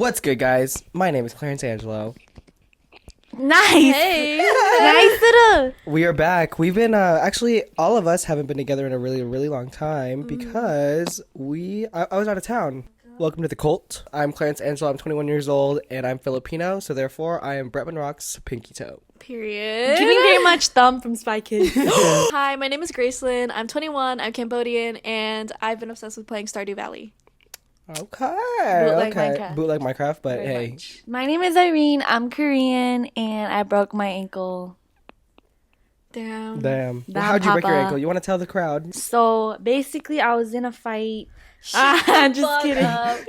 What's good, guys? My name is Clarence Angelo. Nice. Hey. Nice. We are back. We've been, actually, all of us haven't been together in a really long time because I was out of town. Welcome to the cult. I'm Clarence Angelo. I'm 21 years old, and I'm Filipino, so therefore I am Bretman Rock's pinky toe. Period. Giving very much thumb from Spy Kids. Hi, my name is Gracelyn. I'm 21. I'm Cambodian, and I've been obsessed with playing Stardew Valley. Okay. Bootleg okay. Minecraft. Bootleg Minecraft, but Very hey. much. My name is Irene. I'm Korean, and I broke my ankle. Damn. Damn. Damn, How'd you break your Papa. ankle? You want to tell the crowd? So basically, I was in a fight. I'm just kidding.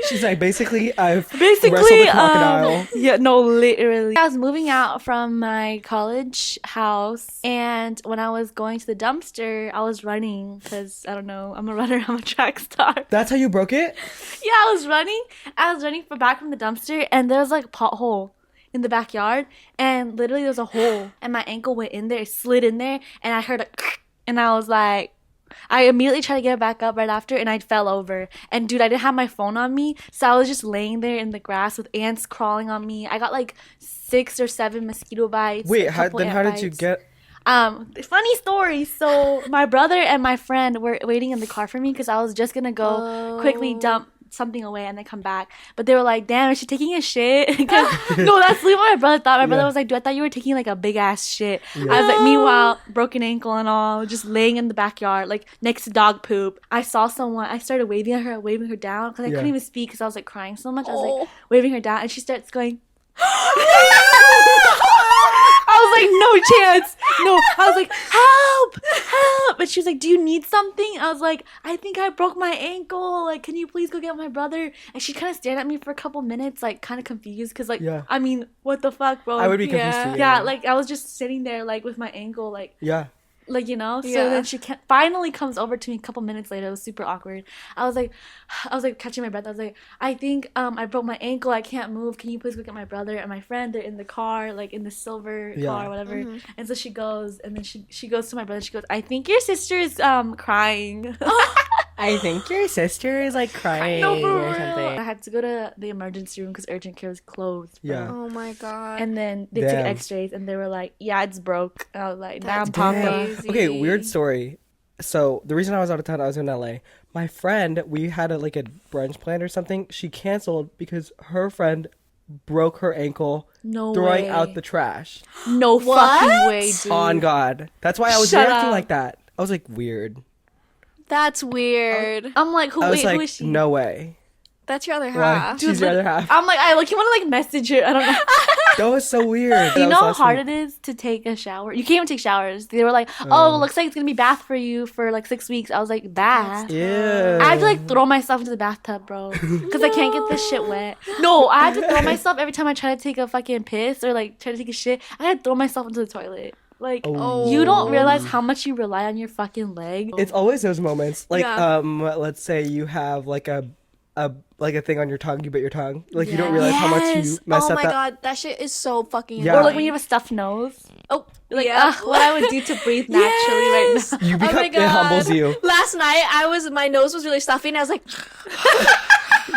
She's like, basically, I've Basically, wrestled a crocodile. yeah, no, literally. I was moving out from my college house, and when I was going to the dumpster, I was running because I don't know, I'm a runner, I'm a track star. That's how you broke it? Yeah, I was running back from the dumpster, and there was like a pothole in the backyard, and literally there was a hole, and my ankle went in there, it slid in there, and I heard a and I was like, I immediately tried to get back up right after, and I fell over. And dude, I didn't have my phone on me, so I was just laying there in the grass with ants crawling on me. I got like 6 or 7 mosquito bites. Wait, a couple ant how did you bites. get... Funny story. So my brother and my friend were waiting in the car for me because I was just gonna go quickly dump something away and then come back. But they were like, damn, is she taking a shit? No, that's literally what my brother thought. My brother was like, dude, I thought you were taking like a big ass shit. I was like, meanwhile, broken ankle and all, just laying in the backyard, like next to dog poop. I saw someone, I started waving at her, waving her down because I couldn't even speak because I was like crying so much. I was like waving her down, and she starts going, I was like, no chance. No. I was like, help. And she was like, do you need something? I was like, I think I broke my ankle. Like, can you please go get my brother? And she kind of stared at me for a couple minutes, like, kind of confused. Because, like, I mean, what the fuck, bro? I would be confused too. Yeah, like, I was just sitting there, like, with my ankle, like... Yeah. Like, you know? So then she finally comes over to me a couple minutes later. It was super awkward. I was like catching my breath. I was like, I think I broke my ankle. I can't move. Can you please go get my brother and my friend? They're in the car, like in the silver car or whatever. And so she goes, and then she goes to my brother. She goes, I think your sister is crying. I think your sister is like crying or something. I had to go to the emergency room because urgent care was closed. Bro. Yeah. Oh my god. And then they took x-rays and they were like, yeah, it's broke. I was like, damn, Papa. Okay, weird story. So the reason I was out of town, I was in LA. My friend, we had a brunch plan or something. She canceled because her friend broke her ankle throwing out the trash. No fucking way, dude. On God. That's why I was reacting like that. I was like, weird. That's weird. I'm like, who is she? No way. That's your other Why? half. She's the other half. I'm like, you want to like message her? I don't know. That was so weird. You know how hard it is to take a shower? You can't even take showers. They were like, oh, looks like it's going to be bath for you for like 6 weeks. I was like, bath? Ew. I had to like throw myself into the bathtub, bro. Because I can't get this shit wet. No, I had to throw myself every time I try to take a fucking piss or like try to take a shit. I had to throw myself into the toilet. Like, you don't realize how much you rely on your fucking leg. It's always those moments. Like, let's say you have like a thing on your tongue, you bit your tongue. Like, you don't realize how much you messed up. Oh my god, that shit is so fucking Yeah. annoying. Or like when you have a stuffed nose. Oh, Like, what I would do to breathe naturally right now. You become, my it God. humbles you. Last night, my nose was really stuffy, and I was like,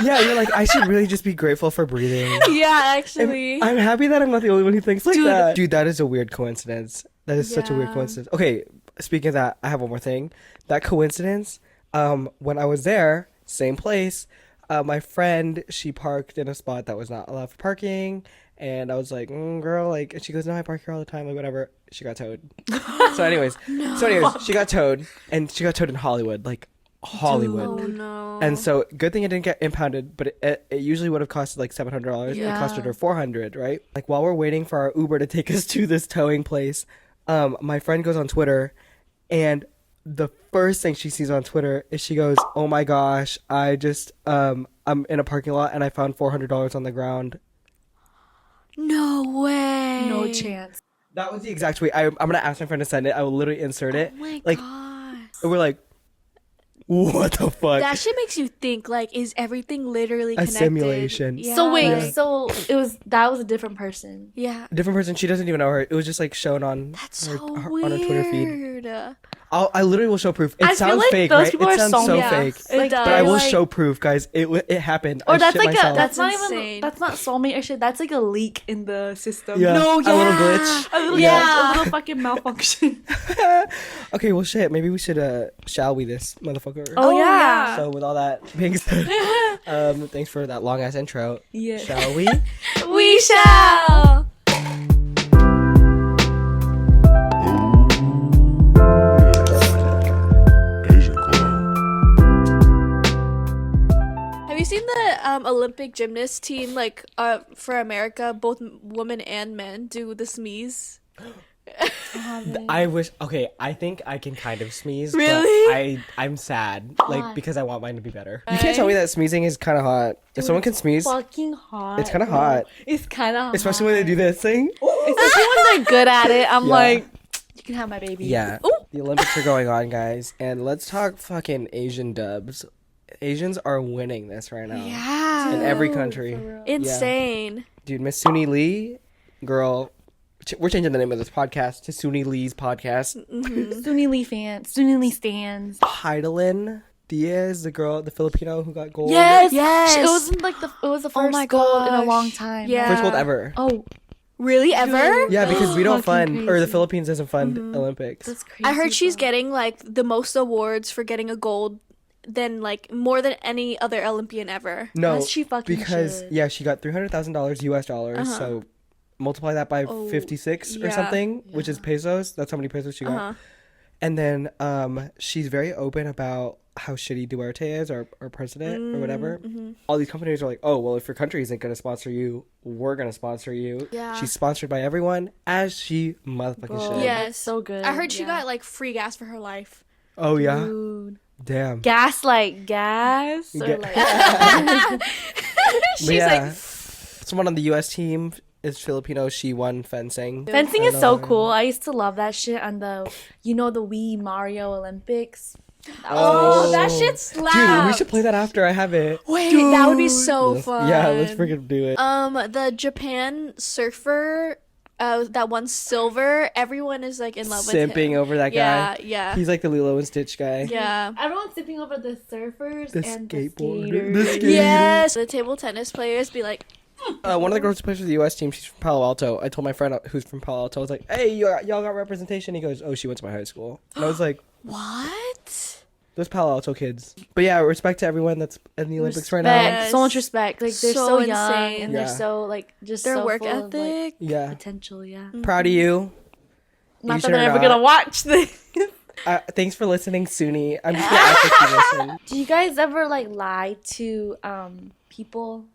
Yeah, you're like, I should really just be grateful for breathing. yeah, actually. I'm happy that I'm not the only one who thinks like that. Dude, that is a weird coincidence. That is such a weird coincidence. Okay, speaking of that, I have one more thing. That coincidence, when I was there, same place, my friend, she parked in a spot that was not allowed for parking, and I was like, girl, like, and she goes, no, I park here all the time, like, whatever. She got towed. So anyways, she got towed, and she got towed in Hollywood, like, Hollywood. Oh no. And so, good thing it didn't get impounded, but it usually would have costed like $700. Yeah. It costed her $400, right? Like, while we're waiting for our Uber to take us to this towing place, my friend goes on Twitter, and the first thing she sees on Twitter is she goes, oh my gosh, I just, I'm in a parking lot and I found $400 on the ground. No way. No chance. That was the exact tweet. I'm going to ask my friend to send it. I will literally insert it. Oh my like, god. And we're like, what the fuck? That shit makes you think, like, is everything literally connected? simulation. Yeah. So wait, so that was a different person. Yeah. A different person. She doesn't even know her. It was just like shown on That's her, so on weird. her Twitter feed. I literally will show proof. It I feel sounds like fake, those right? people It are sounds so so Yeah. fake. It Like, But I will like- show proof, guys. It happened. Or I that's shit like myself. that's not That's even insane. that's not soulmate or shit. That's like a leak in the system. Yeah. No, A little yeah. glitch. A little, Yeah. a little fucking malfunction. Okay, well, shit. Maybe we should shall we this motherfucker? Oh, yeah. So with all that being said, thanks for that long ass intro. Yeah. Shall we? We shall. Asian club. Have you seen the Olympic gymnast team, like for America, both women and men do the smees? I wish. Okay, I think I can kind of sneeze. Really? But I'm sad, Why? like because I want mine to be better. You can't tell me that sneezing is kind of hot. If someone can sneeze, Fucking hot. it's kind of bro. hot, It's kind of especially when they do this thing. Especially when they're good at it. I'm Yeah. like, you can have my baby. Yeah, Ooh. the Olympics are going on, guys, and let's talk fucking Asian dubs. Asians are winning this right now Yeah. in every country. Insane. Dude, Miss Suni Lee, girl, we're changing the name of this podcast to Suni Lee's podcast. Suni Lee fans. Suni Lee stands. Heidelin Diaz, the girl, the Filipino who got gold. Yes. Yes. It wasn't like it was the Oh first my gold in a gosh. long time. Yeah. First gold ever. Oh, Really? Ever? Yeah, because we don't Fucking fund, or the crazy. Philippines doesn't fund Olympics. that's crazy. I heard she's bro. getting like the most awards for getting a gold than like more than any other Olympian ever. No, As she fucking because should. yeah, she got $300,000 US dollars. So multiply that by Oh, 56 or yeah. something, which is pesos. That's how many pesos she got. Uh-huh. And then she's very open about how shitty Duarte is, our president or whatever. All these companies are like, oh, well, if your country isn't going to sponsor you, we're going to sponsor you. Yeah. She's sponsored by everyone, as she motherfucking should. Yeah. That's so good. I heard she Yeah. got like free gas for her life. Oh, yeah? Dude. Damn. Gas like gas or Ga- like She's But yeah. like, Someone on the U.S. team is Filipino. She won fencing. fencing I is so know. cool. I used to love that shit on the the Wii Mario Olympics. oh, that shit slaps. Dude, we should play that after. I have it. Wait, that would be so fun. Yeah, let's freaking do it. The Japan surfer, that won silver. Everyone is like in love with him. Simping over that Yeah, guy. yeah, He's like the Lilo and Stitch guy. yeah. Everyone's sipping over the surfers The and skateboarder. the The skaters. skater. Yes, the table tennis players be like, One of the girls who plays for the U.S. team, she's from Palo Alto. I told my friend who's from Palo Alto, I was like, hey, y'all got representation? He goes, oh, she went to my high school. And I was like, what? those Palo Alto kids. But yeah, respect to everyone that's in the Olympics right now. Yes. So much respect. Like they're So so, young insane. and Yeah. they're so like just Their so work full of, like, ethic. Yeah. potential. Yeah. Proud of you. Not Asian that they're or ever not. gonna watch this. Thanks for listening, Suni. I'm just gonna act like you listen. Do you guys ever like lie to people?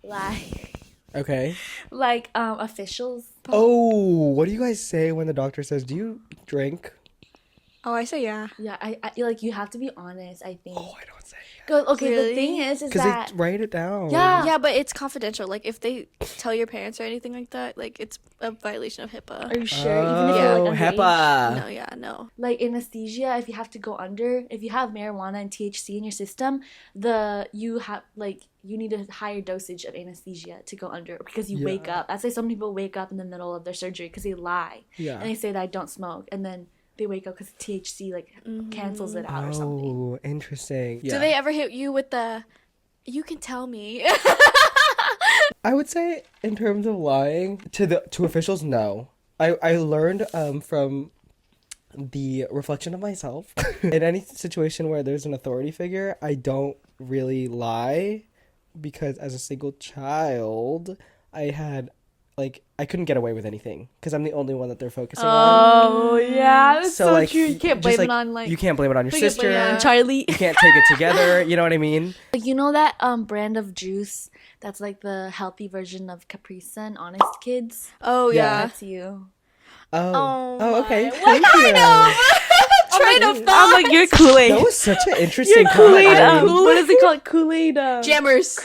Like Okay. officials? Oh, what do you guys say when the doctor says, do you drink? Oh, I say yeah. Yeah, I like you have to be honest. I think. Oh, I don't say. 'Cause, okay, Really? the thing is Because that they write it down. yeah, Yeah, but it's confidential. Like if they tell your parents or anything like that, like it's a violation of HIPAA. Are you sure? Even if you're Oh, like underage? HEPA. No, yeah, no. Like anesthesia, if you have to go under, if you have marijuana and THC in your system, you need a higher dosage of anesthesia to go under because you wake Yeah. up. That's why some people wake up in the middle of their surgery because they lie Yeah. and they say that I don't smoke, and then they wake up because THC cancels it out or something. Oh, interesting. Yeah. Do they ever hit you with the? You can tell me. I would say, in terms of lying to officials, no. I learned from the reflection of myself. In any situation where there's an authority figure, I don't really lie because as a single child, I couldn't get away with anything because I'm the only one that they're focusing on. Oh yeah, that's so, like, true. You can't just, blame it on like you can't blame it on your you can't sister. blame it on Charlie. You can't take it together. You know what I mean? Like you know that brand of juice that's like the healthy version of Capri Sun, Honest Kids. Oh Yeah. That's you. Oh, okay. my- Thank you. Train of thought. I'm like you're Kool-Aid. That was such an interesting Kool-Aid. comment. What is it called? Kool-Aid. Jammers.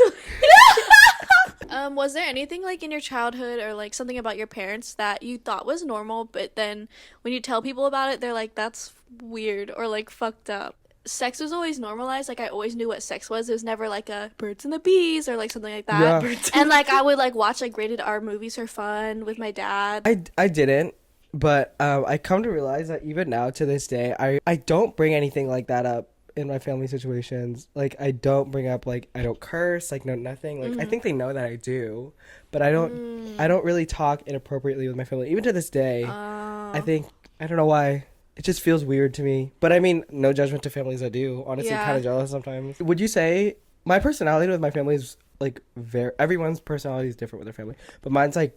Was there anything like in your childhood or like something about your parents that you thought was normal, but then when you tell people about it, they're like, that's weird or like fucked up? Sex was always normalized. Like I always knew what sex was. It was never like a birds and the bees or like something like that. Yeah. And like I would like watch like rated R movies for fun with my dad. I didn't. But I come to realize that even now to this day, I don't bring anything like that up in my family situations. Like I don't bring up like I don't curse, like no nothing. Like I think they know that I do, but I don't really talk inappropriately with my family. Even to this day, I think I don't know why. It just feels weird to me. But I mean, no judgment to families that do. Honestly, Yeah. kind of jealous sometimes. Would you say my personality with my family is like very everyone's personality is different with their family, but mine's like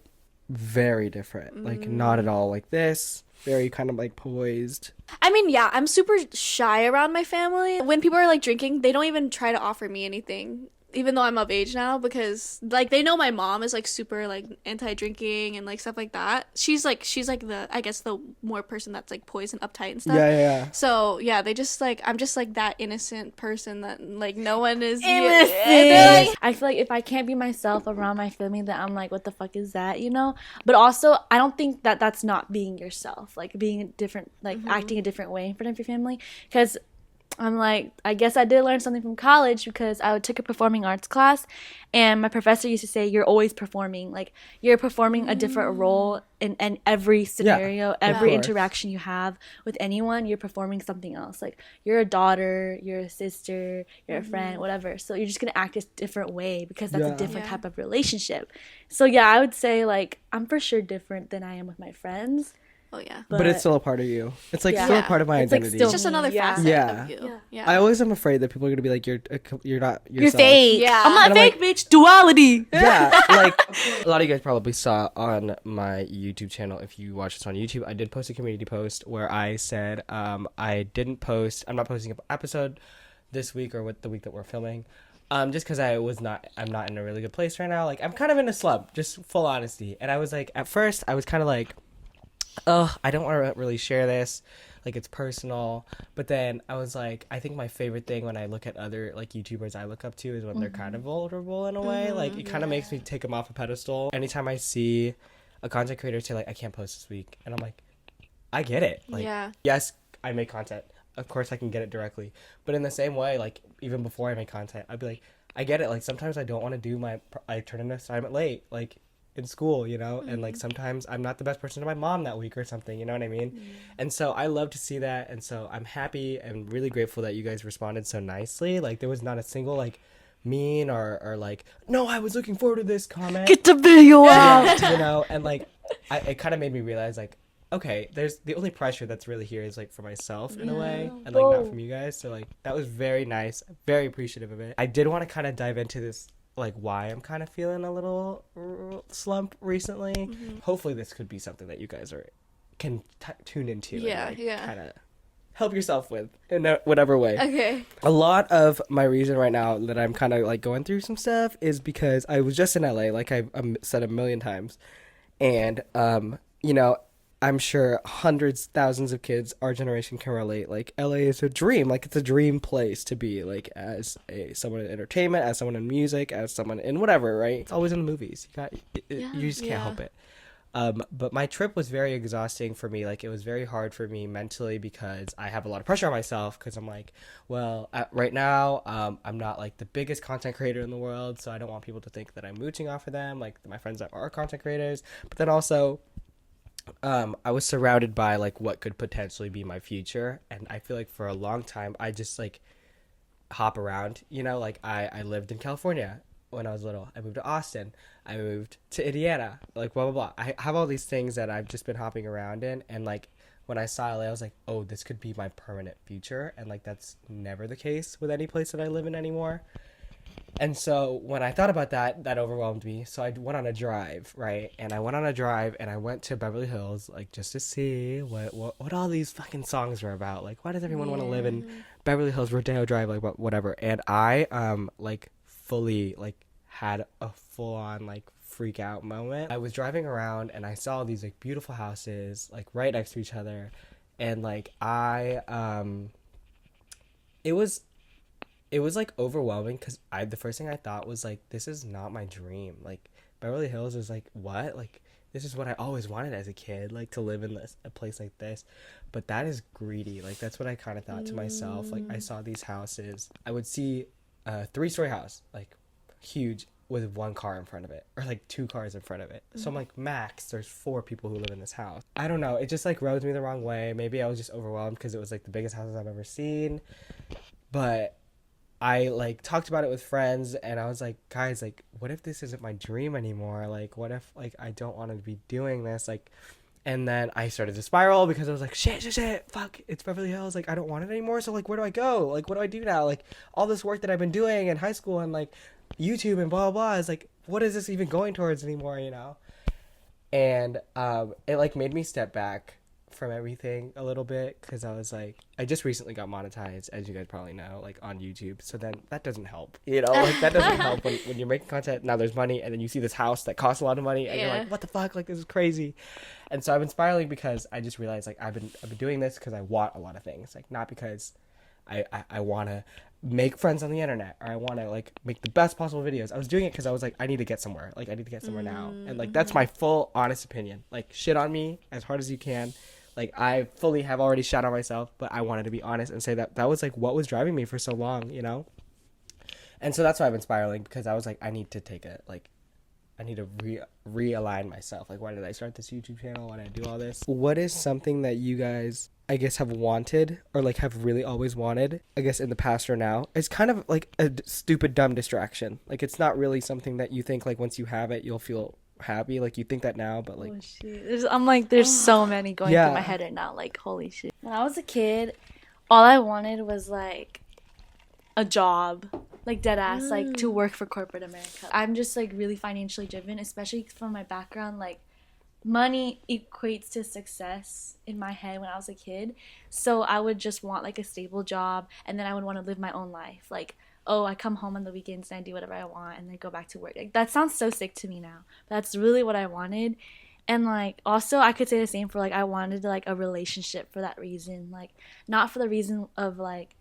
very different. Like not at all like this. Very kind of like poised. I mean, yeah, I'm super shy around my family. When people are like drinking, they don't even try to offer me anything, even though I'm of age now, because like they know my mom is like super like anti-drinking and like stuff like that. She's like the, I guess, the more person that's like poised and uptight and stuff. Yeah. So yeah, they just like, I'm just like that innocent person that like no one is Innocent. they're like, I feel like if I can't be myself around my family, then I'm like, what the fuck is that, you know? But also, I don't think that that's not being yourself, like being different, like acting a different way in front of your family. Because I'm like, I guess I did learn something from college because I took a performing arts class, and my professor used to say, you're always performing. Like, you're performing a different role in every scenario, every course. interaction you have with anyone, you're performing something else. Like, you're a daughter, you're a sister, you're a friend, whatever. So you're just going to act a different way because that's a different type of relationship. So, yeah, I would say, like, I'm for sure different than I am with my friends. oh yeah, But it's still a part of you. It's like Yeah. still a part of my It's, like, identity. still it's just another Yeah. facet Yeah. of you. Yeah. I always am afraid that people are gonna be like, you're not yourself. You're fake. Yeah. I'm not And I'm fake, bitch. Duality. Yeah, like a lot of you guys probably saw on my YouTube channel. If you watch this on YouTube, I did post a community post where I said I'm not posting an episode this week or with the week that we're filming. Just because I'm not in a really good place right now. Like I'm kind of in a slump, just full honesty. And I was like, at first I was kind of like, oh, I don't want to really share this. Like it's personal. But then I was like, I think my favorite thing when I look at other like YouTubers I look up to is when they're kind of vulnerable in a way. Like it kind of makes me take them off a pedestal. Anytime I see a content creator say like, I can't post this week. And I'm like, I get it. Like, yes, I make content. Of course I can get it directly. But in the same way, like even before I make content, I'd be like, I get it. Like sometimes I don't want to do I turn in an assignment late. Like in school, you know, and like sometimes I'm not the best person to my mom that week or something, you know what I mean? And so I love to see that, and so I'm happy and really grateful that you guys responded so nicely. Like there was not a single like mean or like, no, I was looking forward to this comment. Get the video out. You know, and like it kind of made me realize like, okay, there's the only pressure that's really here is like for myself in a way, and like not from you guys. So like that was very nice, very appreciative of it. I did want to kind of dive into this, like why I'm kind of feeling a little slump recently. Hopefully this could be something that you guys can tune into and kind of help yourself with in whatever way. Okay. A lot of my reason right now that I'm kind of like going through some stuff is because I was just in LA, like I've said a million times, and you know, I'm sure hundreds, thousands of kids our generation can relate. Like LA is a dream. Like it's a dream place to be. Like as someone in entertainment, as someone in music, as someone in whatever. Right? It's always in the movies. You just can't help it. But my trip was very exhausting for me. Like it was very hard for me mentally because I have a lot of pressure on myself. Because I'm like, well, right now, I'm not like the biggest content creator in the world, so I don't want people to think that I'm mooching off of them. Like my friends that are content creators, but then also, I was surrounded by like what could potentially be my future, and I feel like for a long time I just like hop around, you know, like I lived in California when I was little. I moved to Austin. I moved to Indiana. Like blah blah blah. I have all these things that I've just been hopping around in, and like when I saw LA, I was like, oh, this could be my permanent future, and like that's never the case with any place that I live in anymore. And so when I thought about that, that overwhelmed me. So I went on a drive, right? And I went on a drive and I went to Beverly Hills, like just to see what all these fucking songs were about. Like, why does everyone want to live in Beverly Hills, Rodeo Drive, like whatever? And I like fully like had a full on like freak out moment. I was driving around and I saw these like beautiful houses like right next to each other, and like it was like overwhelming because the first thing I thought was like, this is not my dream. Like Beverly Hills is like, what? Like this is what I always wanted as a kid, like to live in a place like this. But that is greedy. Like that's what I kind of thought to myself. Like I saw these houses. I would see a 3-story house, like huge, with one car in front of it, or like two cars in front of it. So I'm like, max, there's 4 people who live in this house. I don't know. It just like rubbed me the wrong way. Maybe I was just overwhelmed because it was like the biggest houses I've ever seen. But I like talked about it with friends, and I was like, guys, like, what if this isn't my dream anymore? Like, what if like I don't want to be doing this? Like, and then I started to spiral because I was like, shit, fuck, it's Beverly Hills. Like, I don't want it anymore. So, like, where do I go? Like, what do I do now? Like, all this work that I've been doing in high school and, like, YouTube and blah, blah, blah is, like, what is this even going towards anymore, you know? And it, like, made me step back from everything a little bit because I was like, I just recently got monetized, as you guys probably know, like on YouTube. So then that doesn't help, you know, like that doesn't help when you're making content. Now there's money, and then you see this house that costs a lot of money, and you're like, what the fuck, like this is crazy. And so I've been spiraling because I just realized like I've been doing this because I want a lot of things, like not because I want to make friends on the internet or I want to like make the best possible videos. I was doing it because I was like, I need to get somewhere, like I need to get somewhere now. And like that's my full honest opinion. Like shit on me as hard as you can. Like, I fully have already shot on myself, but I wanted to be honest and say that that was, like, what was driving me for so long, you know? And so that's why I've been spiraling, because I was like, I need to realign myself. Like, why did I start this YouTube channel? Why did I do all this? What is something that you guys, I guess, have wanted or, like, have really always wanted, I guess, in the past or now? It's kind of, like, a stupid, dumb distraction. Like, it's not really something that you think, like, once you have it, you'll feel happy. Like, you think that now, but, like... Oh, shit. I'm like, there's so many going through my head right now. Like, holy shit. When I was a kid, all I wanted was, like, a job. Like, dead ass. Like, to work for corporate America. I'm just, like, really financially driven, especially from my background. Like, money equates to success in my head when I was a kid. So I would just want, like, a stable job, and then I would want to live my own life. Like, oh, I come home on the weekends and I do whatever I want and then go back to work. Like, that sounds so sick to me now. But that's really what I wanted. And, like, also I could say the same for, like, I wanted, like, a relationship for that reason. Like, not for the reason of, like,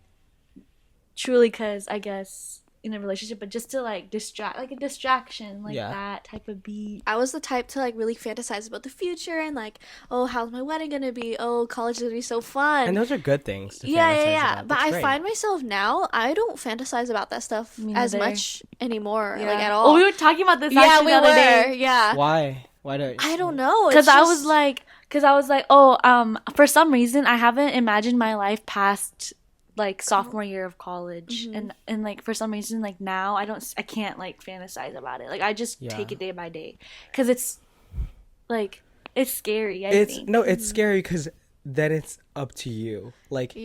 truly because, I guess, in a relationship, but just to like distract, like a distraction, like that type of beat. I was the type to like really fantasize about the future and like, oh, how's my wedding gonna be? Oh, college is gonna be so fun. And those are good things to fantasize about. But I find myself now, I don't fantasize about that stuff as much anymore, like at all. Oh, we were talking about this actually the other day. Yeah. Why don't you? I don't know. Because I was like, oh, for some reason I haven't imagined my life past like sophomore year of college, and like for some reason like now I can't like fantasize about it. Like I just take it day by day because it's like it's scary. I think it's scary because then it's up to you. Like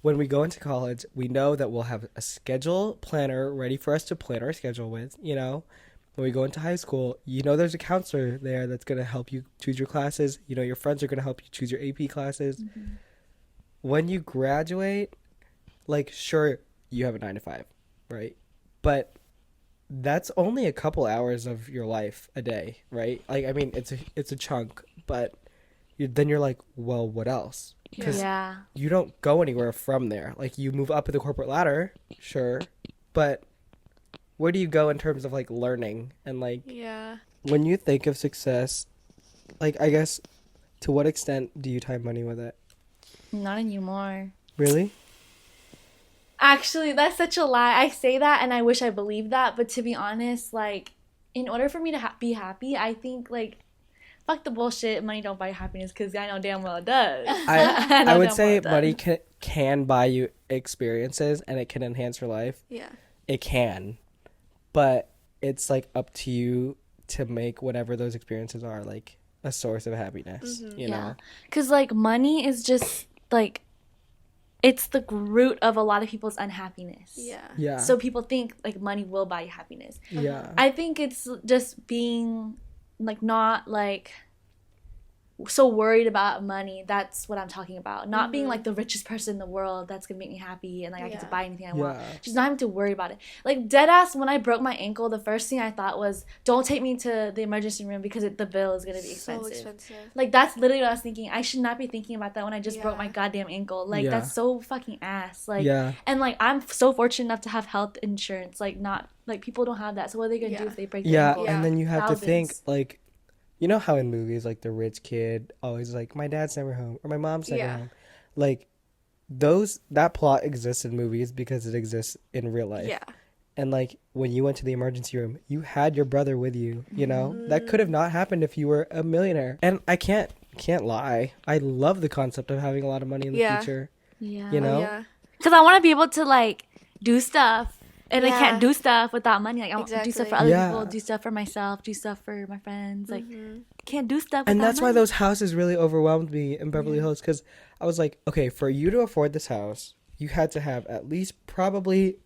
when we go into college, we know that we'll have a schedule planner ready for us to plan our schedule with. You know, when we go into high school, you know there's a counselor there that's gonna help you choose your classes. You know your friends are gonna help you choose your AP classes. When you graduate, like, sure, you have a 9 to 5, right? But that's only a couple hours of your life a day, right? Like, I mean, it's a chunk, but then you're like, well, what else? Because you don't go anywhere from there. Like, you move up the corporate ladder, sure, but where do you go in terms of, like, learning? And, like, when you think of success, like, I guess, to what extent do you tie money with it? Not anymore. Really? Actually, that's such a lie. I say that and I wish I believed that, but to be honest, like, in order for me to be happy, I think, like, fuck the bullshit, money don't buy happiness, because I know damn well it does. I would say money can buy you experiences and it can enhance your life. Yeah. It can. But it's, like, up to you to make whatever those experiences are, like, a source of happiness, you know? Because, like, money is just, like, it's the root of a lot of people's unhappiness. Yeah. So people think, like, money will buy you happiness. Yeah. I think it's just being, like, not, like, so worried about money. That's what I'm talking about. Not being, like, the richest person in the world that's gonna make me happy and, like, I get to buy anything I want. Just not having to worry about it. Like, deadass, when I broke my ankle, the first thing I thought was, don't take me to the emergency room because the bill is gonna be expensive. So expensive. Like, that's literally what I was thinking. I should not be thinking about that when I just broke my goddamn ankle. Like, that's so fucking ass. Like, and, like, I'm so fortunate enough to have health insurance. Like, not, like, people don't have that. So what are they gonna do if they break their ankle? And then you have to think, like, you know how in movies, like, the rich kid always like, my dad's never home or my mom's never home. Like, that plot exists in movies because it exists in real life. Yeah. And like when you went to the emergency room, you had your brother with you, you know? That could have not happened if you were a millionaire. And I can't lie. I love the concept of having a lot of money in the future. Yeah. You know? Yeah. Because I want to be able to like do stuff. And I Yeah. can't do stuff without money. Like I want to do stuff for other Yeah. people, do stuff for myself, do stuff for my friends. Like can't do stuff. And without that's why money. those houses really overwhelmed me in Beverly Hills, because I was like, okay, for you to afford this house, you had to have at least probably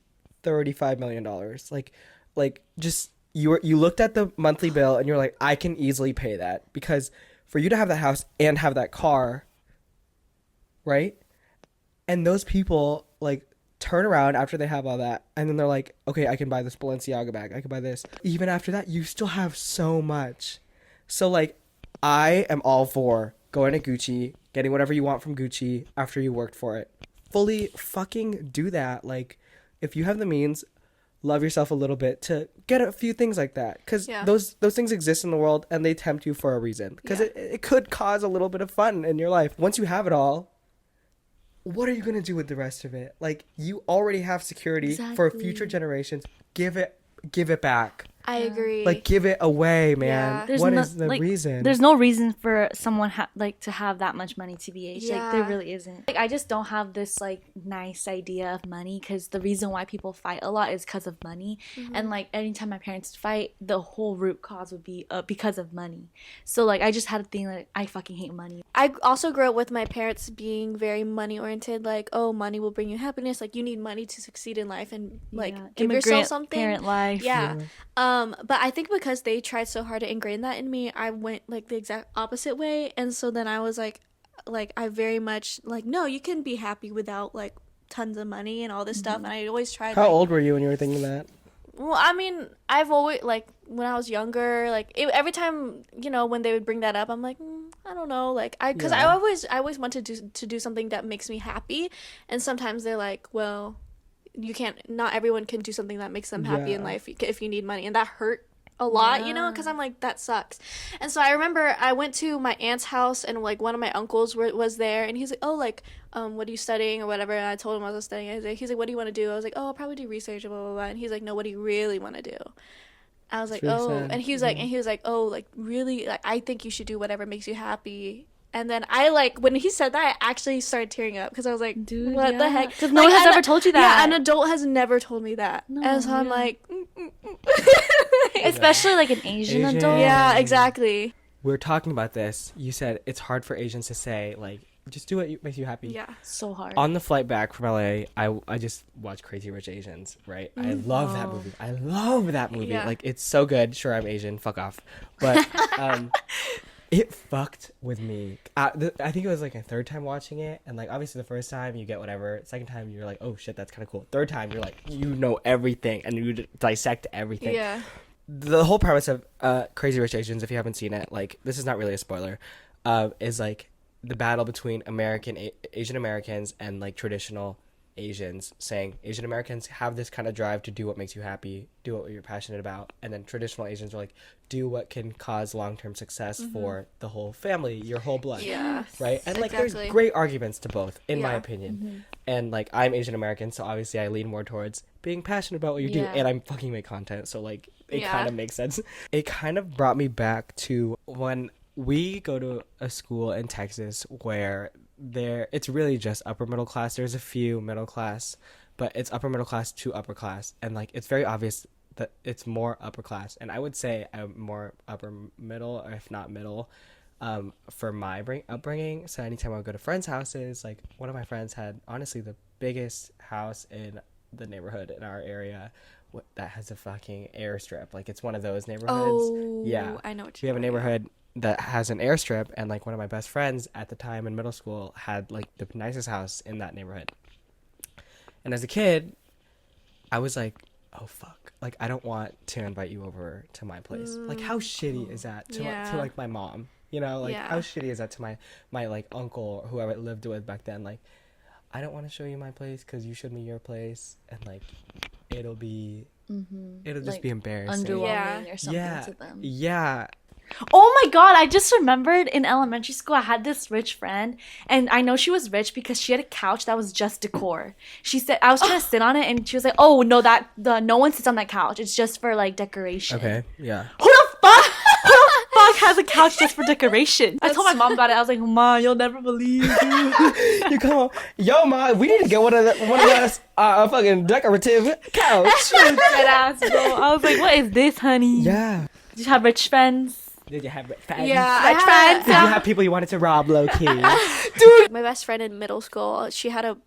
$35 million. Like just you looked at the monthly bill and you're like, I can easily pay that, because for you to have that house and have that car, right? And those people like turn around after they have all that, and then they're like, okay, I can buy this Balenciaga bag, I can buy this. Even after that, you still have so much. So like, I am all for going to Gucci, getting whatever you want from Gucci after you worked for it. Fully fucking do that. Like, if you have the means, love yourself a little bit to get a few things like that, because those things exist in the world and they tempt you for a reason, because it could cause a little bit of fun in your life. Once you have it all, what are you going to do with the rest of it? Like, you already have security for future generations. Give it back. I agree. Like, give it away, man. Yeah. What is the reason? There's no reason for someone to have that much money to be aged. Yeah. Like there really isn't. Like I just don't have this like nice idea of money, because the reason why people fight a lot is because of money. And like anytime my parents fight, the whole root cause would be because of money. So like I just had a thing like I fucking hate money. I also grew up with my parents being very money oriented, like, oh, money will bring you happiness, like you need money to succeed in life, and like give yourself something. Parent life. Yeah. But I think because they tried so hard to ingrain that in me, I went like the exact opposite way. And so then I was like I very much like, no, you can be happy without like tons of money and all this stuff. And I always tried. How old were you when you were thinking that? Well, I mean, I've always like when I was younger, like every time, you know, when they would bring that up, I'm like, I don't know, like because I always wanted to do something that makes me happy. And sometimes they're like, well, you can't, not everyone can do something that makes them happy in life if you need money. And that hurt a lot, you know, because I'm like, that sucks. And so I remember I went to my aunt's house, and like one of my uncles was there, and he's like, oh, like what are you studying or whatever. And I told him I was studying. He's like, what do you want to do? I was like, oh, I'll probably do research, blah blah blah. And he's like, no, what do you really want to do? I was like, really oh, sad. and he was like, oh, like really, like I think you should do whatever makes you happy. And then I like when he said that, I actually started tearing up, because I was like, dude, what the heck? Because no one has ever told you that. Yeah, an adult has never told me that. No, and so I'm like, especially like an Asian adult. Yeah, exactly. We're talking about this. You said it's hard for Asians to say, like, just do what makes you happy. Yeah. So hard. On the flight back from LA, I just watched Crazy Rich Asians, right? I love that movie. I love that movie. Yeah. Like, it's so good. Sure, I'm Asian. Fuck off. But it fucked with me. I think it was like a third time watching it. And like, obviously the first time you get whatever. Second time you're like, oh shit, that's kind of cool. Third time you're like, you know everything and you dissect everything. Yeah. The whole premise of Crazy Rich Asians, if you haven't seen it, like, this is not really a spoiler, is like the battle between Asian Americans and like traditional Asians, saying Asian Americans have this kind of drive to do what makes you happy, do what you're passionate about, and then traditional Asians are like, do what can cause long-term success for the whole family, your whole blood. Yeah. Right? And like, Exactly. there's great arguments to both, in my Yeah. opinion. And like, I'm Asian American, so obviously I lean more towards being passionate about what you do, and I'm fucking make content, so like, it kind of makes sense. It kind of brought me back to when we go to a school in Texas where it's really just upper middle class. There's a few middle class, but it's upper middle class to upper class, and like, it's very obvious that it's more upper class, and I would say I'm more upper middle, if not middle, for my upbringing. So anytime I would go to friends' houses, like one of my friends had honestly the biggest house in the neighborhood in our area that has a fucking airstrip. Like, it's one of those neighborhoods. Oh, yeah, I know what we have a neighborhood that has an airstrip, and like one of my best friends at the time in middle school had like the nicest house in that neighborhood. And as a kid, I was like, oh fuck, like I don't want to invite you over to my place. Like, how shitty is that to like my mom, you know? Like, how shitty is that to my like uncle or whoever I lived with back then? Like, I don't want to show you my place because you showed me your place, and like it'll just like, be embarrassing. underwhelming or something to them. Yeah. Oh my god, I just remembered in elementary school I had this rich friend, and I know she was rich because she had a couch that was just decor. She said I was trying to sit on it and she was like, "Oh, no, no one sits on that couch. It's just for like decoration." Okay, yeah. Who the fuck? Who the fuck has a couch just for decoration? I told my mom about it. I was like, "Ma, you'll never believe." You come on, yo, ma, we need to get one of us a fucking decorative couch. Dead ass, bro. I was like, "What is this, honey?" Yeah. Did you have rich friends? Did you have friends? Yeah, Rich friends? Did you have people you wanted to rob, low key? Dude, my best friend in middle school, she had a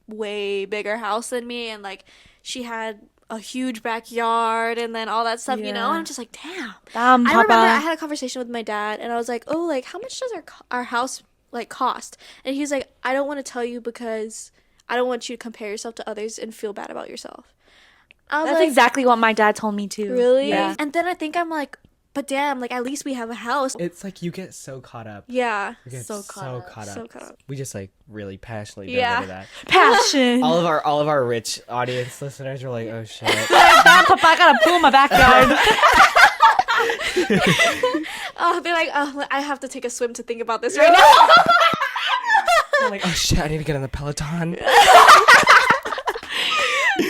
way bigger house than me, and like she had a huge backyard and then all that stuff, you know. And I'm just like, damn. Damn, I Papa. remember I had a conversation with my dad, and I was like, oh, like how much does our house like cost? And he's like, I don't want to tell you because I don't want you to compare yourself to others and feel bad about yourself. I was That's like, exactly what my dad told me too. really? Yeah. And then I think I'm like, but damn, like at least we have a house. It's like you get so caught up. Yeah. You get So so caught caught up. So caught up. We just like really passionately Yeah. dove into that. Passion. All of our rich audience listeners are like, oh shit. Damn, Papa, I got a pool in my backyard. Oh, they're like, oh, I have to take a swim to think about this right now. I'm like, oh shit, I need to get on the Peloton.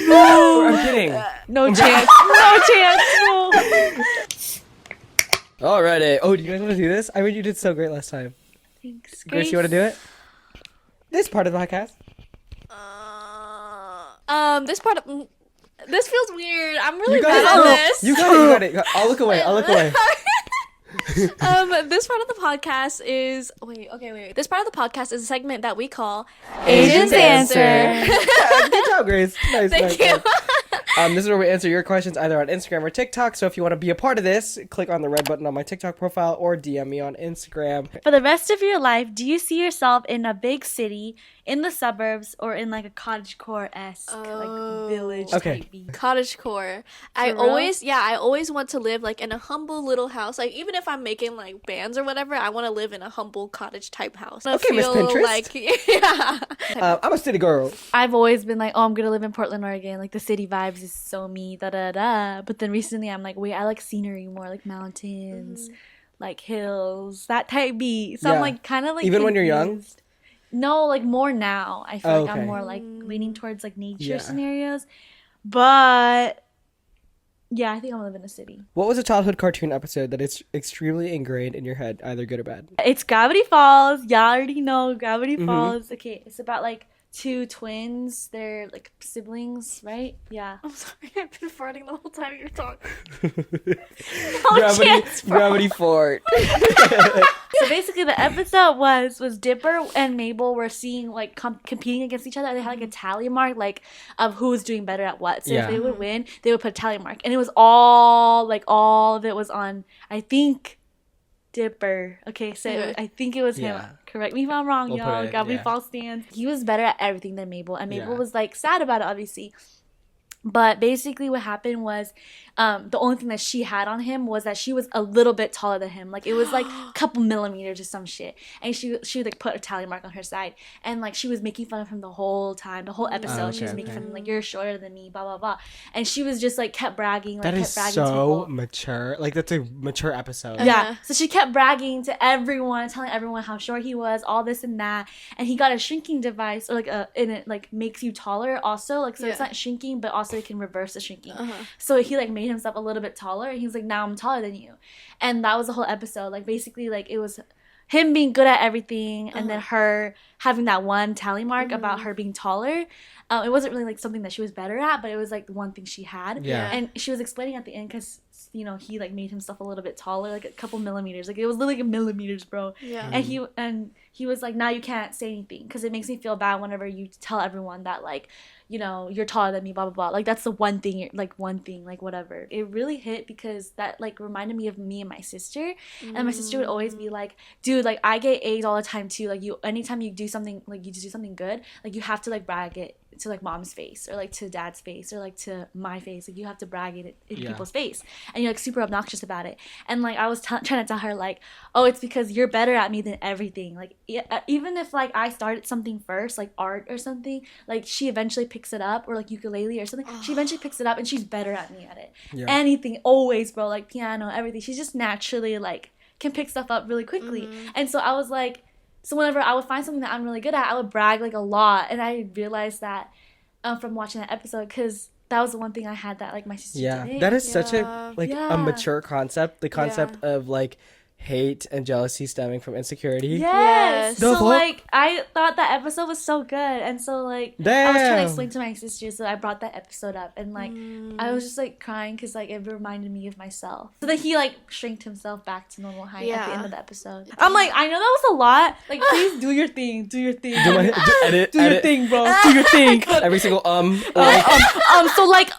No, I'm kidding. No chance. No chance. No. Alrighty. Oh, do you guys want to do this? I mean, you did so great last time. Thanks, Grace, you want to do it? This part of the podcast. This part of this feels weird. I'm really You bad got at it. this. You got it. I'll look away. This part of the podcast is wait. This part of the podcast is a segment that we call Asians Answer. Good job, Grace. Nice. Thank you. This is where we answer your questions either on Instagram or TikTok. So if you want to be a part of this, click on the red button on my TikTok profile or DM me on Instagram. For the rest of your life, do you see yourself in a big city, in the suburbs, or in like a cottagecore-esque like village Okay. type beat? Cottagecore. I real? always want to live like in a humble little house. Like even if I'm making like bands or whatever, I want to live in a humble cottage type house. I Okay, Miss feel Pinterest. Like, yeah. I'm a city girl. I've always been like, oh, I'm gonna live in Portland, Oregon. Like the city vibes is so me, da da da. But then recently, I'm like, wait, I like scenery more, like mountains, like hills, that type beat. So Yeah. I'm like, kind of like Even when you're young? confused. No, like more now. I feel Oh, like I'm okay. more like leaning towards like nature Yeah. scenarios. But yeah, I think I'm gonna live in a city. What was a childhood cartoon episode that is extremely ingrained in your head, either good or bad? It's Gravity Falls. Y'all already know Gravity Mhm. Falls. Okay, it's about like two twins. They're like siblings, right? Yeah. I'm sorry, I've been farting the whole time you're talking. Gravity Fort. So basically, the episode was Dipper and Mabel were seeing like competing against each other. They had like a tally mark, like of who was doing better at what. So Yeah. if they would win, they would put a tally mark, and it was all of it was on. I think Dipper. Okay, so Okay. I think it was him. Yeah. Correct me if I'm wrong, We'll y'all. put it- Gravity yeah. Falls stands. He was better at everything than Mabel, and Mabel Yeah. was like sad about it, obviously. But basically, what happened was, the only thing that she had on him was that she was a little bit taller than him. Like it was like a couple millimeters or some shit. And she would like put a tally mark on her side, and like she was making fun of him the whole time, the whole episode. She was making fun of him like, you're shorter than me, blah blah blah. And she was just like kept bragging. Like, That kept is bragging so to people. mature. Like that's a mature episode. Yeah. So she kept bragging to everyone, telling everyone how short he was, all this and that. And he got a shrinking device, or like and it like makes you taller also. Like so it's Yeah. not shrinking, but also it can reverse the shrinking. Uh-huh. So he like made himself a little bit taller, and he was like, now I'm taller than you. And that was the whole episode. Like basically like it was him being good at everything, and then her having that one tally mark about her being taller. It wasn't really like something that she was better at, but it was like the one thing she had. Yeah. And she was explaining at the end because you know he like made himself a little bit taller, like a couple millimeters. Like it was literally like millimeters, bro. Yeah. And he was like, now you can't say anything because it makes me feel bad whenever you tell everyone that like, you know, you're taller than me, blah blah blah. Like that's the one thing, like whatever. It really hit because that like reminded me of me and my sister. And my sister would always be like, dude, like I get A's all the time too. Like you, anytime you do something, like you just do something good, like you have to like brag it to like mom's face or like to dad's face or like to my face. Like you have to brag it in people's face, and you're like super obnoxious about it. And like I was trying to tell her like, oh, it's because you're better at me than everything. Like even if like I started something first, like art or something, like she eventually picks it up, or like ukulele or something. She eventually picks it up and she's better at me at it. Yeah. Anything, always, bro. Like piano, everything. She's just naturally like can pick stuff up really quickly. And so I was like, so whenever I would find something that I'm really good at, I would brag like a lot. And I realized that from watching that episode, because that was the one thing I had that like my sister didn't. That is such a a mature concept. The concept of like hate and jealousy stemming from insecurity. Yes. The So like I thought that episode was so good, and so like I was trying to explain to my sister, so I brought that episode up, and like I was just like crying because like it reminded me of myself. So then he like shrinked himself back to normal height at the end of the episode. I'm like, I know that was a lot. Like, please do your thing. Do your thing. Edit. Your thing, bro. Do your thing. Every single So like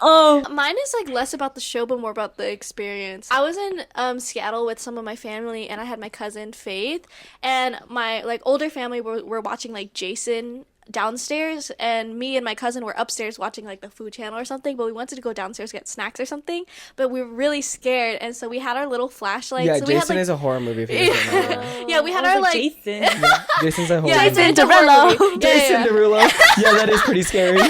mine is like less about the show but more about the experience. I was in Seattle with some of my family, and I had my cousin Faith, and my like older family were watching like Jason downstairs, and me and my cousin were upstairs watching like the food channel or something, but we wanted to go downstairs to get snacks or something, but we were really scared, and so we had our little flashlights. Yeah, so Jason is a horror movie. If you don't know. Yeah, we had our like Jason. Jason's a horror yeah, movie. it's a horror movie. Jason Derulo. Yeah, that is pretty scary.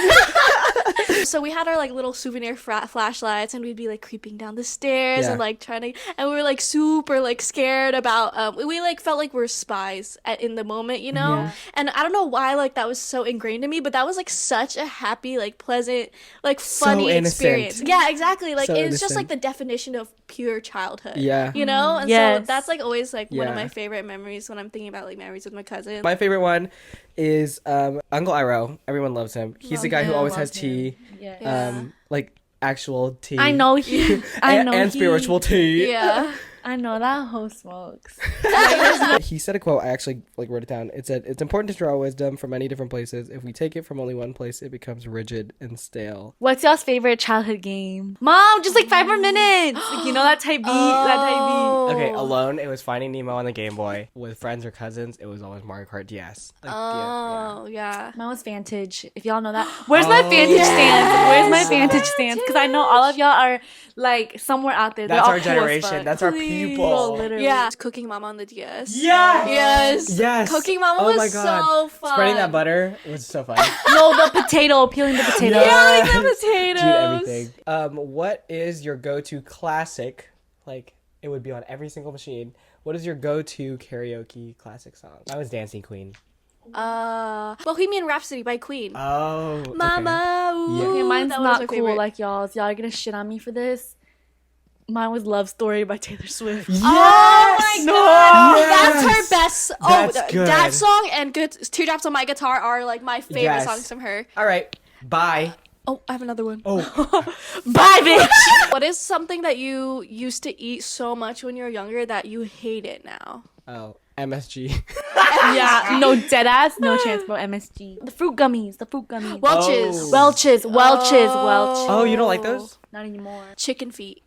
So we had our like little souvenir flashlights, and we'd be like creeping down the stairs and like trying to, and we were like super like scared about we like felt like we're spies in the moment, you know. And I don't know why like that was so ingrained in me, but that was like such a happy, like pleasant, like funny experience. Yeah, exactly. Like So it's just like the definition of pure childhood. Yeah. You know. And so that's like always like one of my favorite memories when I'm thinking about like memories with my cousin. My favorite one is Uncle Iroh. Everyone loves him. He's the guy who always has tea. Like actual tea. I know he. I know and spiritual tea. Yeah. I know that hoe smokes. He said a quote. I actually like wrote it down. It said, "It's important to draw wisdom from many different places. If we take it from only one place, it becomes rigid and stale." What's y'all's favorite childhood game? Mom, just like 5 more minutes. Like, you know that type beat. That type beat. Okay, alone it was Finding Nemo on the Game Boy. With friends or cousins, it was always Mario Kart DS. Like, yeah. Mine was Vantage. If y'all know that, where's my Vantage stance? Where's my Vantage stance? Because I know all of y'all are like somewhere out there. That's They're our all cool as generation. fuck. That's our people. Literally. Yeah, Cooking Mama on the DS. Yes. Cooking Mama was so fun. Spreading that butter was so fun. No, the potato, peeling the potato. Yeah, like the potatoes. Dude, everything. What is your go-to classic? Like, it would be on every single machine. What is your go-to karaoke classic song? I was Dancing Queen. Bohemian Rhapsody by Queen. Oh, okay. Mama. Ooh, Okay, mine's that was not my cool favorite. like y'all's. Y'all are gonna shit on me for this. Mine was Love Story by Taylor Swift. Yes! Oh my god! Yes! That's her best. That's good. That song and Good Teardrops on My Guitar are like my favorite songs from her. All right, bye. Oh, I have another one. Oh, Bye, bitch! What is something that you used to eat so much when you were younger that you hate it now? oh, MSG. Yeah, no, dead ass, no chance, bro. MSG. The fruit gummies. Welch's. Welch's. Oh, you don't like those? Not anymore. Chicken feet.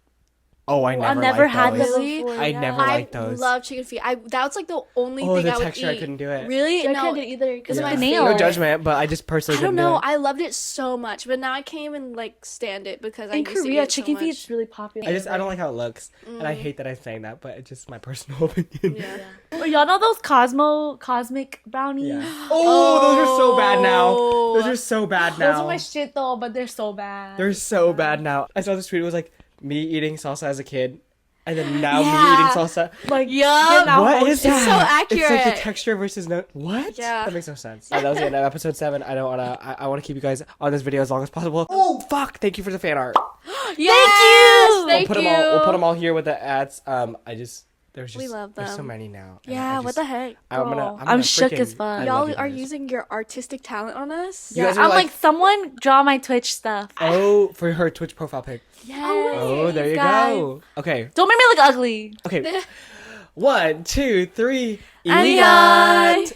Oh, I I never never liked had those. those. I never liked those. I love chicken feet. That's like the only Oh, thing the I would texture, eat. I couldn't do it. Really? I No. can't do it either because Yeah. of my No nails. No judgment, but I just personally I don't couldn't do know. it. I loved it so much, but now I can't even like stand it because I In used to eat Korea, it so chicken much. feet is really popular. I don't like how it looks, and I hate that I'm saying that, but it's just my personal opinion. Yeah. Oh, y'all know those cosmic brownies? Yeah. Oh, those are so bad now. Those are so bad now. Those are my shit though, but they're so bad. They're so bad now. I saw this tweet. It was like me eating salsa as a kid, and then now me eating salsa. Like, Yeah. What is that? It's so accurate. It's like the texture versus no. What? Yeah. That makes no sense. That was the end of episode 7. I don't wanna. I want to keep you guys on this video as long as possible. Oh fuck! Thank you for the fan art. Yes, Thank We'll put them all here with the ads. There's just We love there's so them. many now. and Yeah, I what just- the heck? I'm shook as fuck. I love Y'all you are guys. using your artistic talent on us? You Yeah, guys are I'm like- like, someone draw my Twitch stuff. Oh, for her Twitch profile pic. Yes. Oh, there you guys. go. Okay. Don't make me look ugly. Okay. 1, 2, 3. Annyeong. Elite.